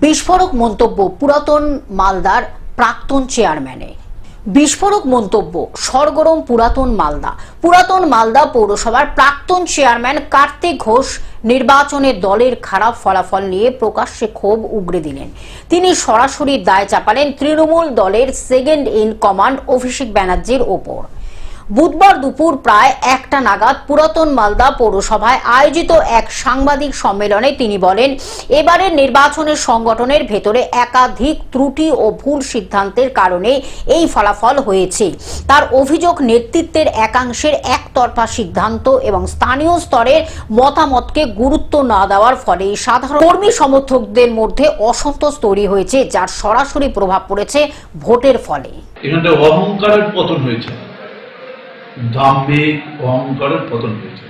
বিস্ফোরক মন্তব্য পুরাতন মালদার প্রাক্তন চেয়ারম্যানের। বিস্ফোরক মন্তব্য সরগরম পুরাতন মালদা পৌরসভার প্রাক্তন চেয়ারম্যান কার্তিক ঘোষ নির্বাচনের দলের খারাপ ফলাফল নিয়ে প্রকাশ্যে ক্ষোভ উগরে দিলেন। তিনি সরাসরি দায় চাপালেন তৃণমূল দলের সেকেন্ড ইন কমান্ড অভিষেক ব্যানার্জির ওপর। বুধবার দুপুর প্রায় 1টা নাগাদ পুরাতন মালদা পৌরসভায় আয়োজিত এক সাংবাদিক সম্মেলনে তিনি বলেন, এবারের নির্বাচনের সংগঠনের ভেতরে একাধিক ত্রুটি ও ভুল সিদ্ধান্তের কারণে এই ফলাফল হয়েছে। তার অভিযোগ, নেতৃত্বের একাংশের একতরফা সিদ্ধান্ত এবং স্থানীয় স্তরের মতামতকে গুরুত্ব না দেওয়ার ফলে সাধারণ কর্মী সমর্থকদের মধ্যে অসন্তোষ তৈরি হয়েছে, যার সরাসরি প্রভাব পড়েছে ভোটের ফলে। এখানে অহংকারের পতন হয়েছে, দাম্ভিক অহংকারের পতন হয়েছে।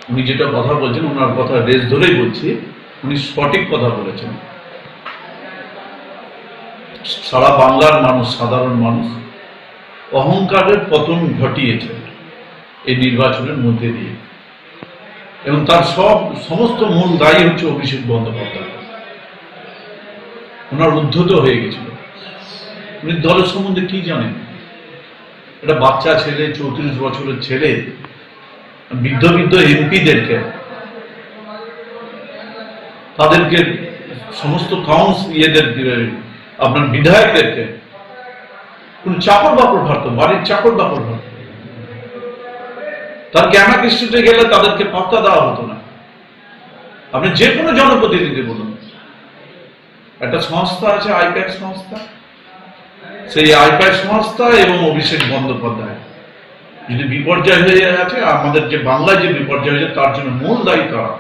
উনি যেটা কথা বলছেন, ওনার কথা রেস ধরেই বলছি, উনি সঠিক কথা বলেছেন। সারা বাংলার মানুষ, সাধারণ মানুষ অহংকারের পতন ঘটিয়েছে এই নির্বাচনের মধ্যে দিয়ে, এবং তার সমস্ত মূল দায়ী হচ্ছে অভিষেক বন্দ্যোপাধ্যায়। ওনার উদ্ধত হয়ে গেছিল। উনি দলের সম্বন্ধে কি জানেন? একটা বাচ্চা ছেলে, 34 বছরের ছেলে, বৃদ্ধ এমপিদেরকে, তাদেরকে সমস্ত আপনার বিধায়কদেরকে কোন চাকর বাকর ভাবতো, বাড়ির চাকর বাকর ভাবতো। তার ক্যামাক স্ট্রিটে গেলে তাদেরকে পাত্তা দেওয়া হতো না। আপনি যে কোনো জনপ্রতিনিধি বলুন, একটা সংস্থা আছে আইপ্যাক সংস্থা, সেই আইপ্যাক সংস্থা এবং অভিষেক বন্দ্যোপাধ্যায় যদি বিপর্যয় হয়ে আছে, আমাদের যে বাংলায় যে বিপর্যয় হয়েছে তার জন্য মূল দায়ী তারা।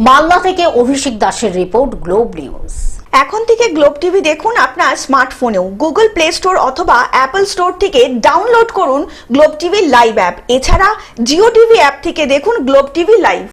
মালদা থেকে অভিষেক দাসের রিপোর্ট, গ্লোব নিউজ। এখন থেকে গ্লোব টিভি দেখুন আপনার স্মার্টফোনেও। গুগল প্লে স্টোর অথবা অ্যাপল স্টোর থেকে ডাউনলোড করুন গ্লোব টিভি লাইভ অ্যাপ। এছাড়া জিও টিভি অ্যাপ থেকে দেখুন গ্লোব টিভি লাইভ।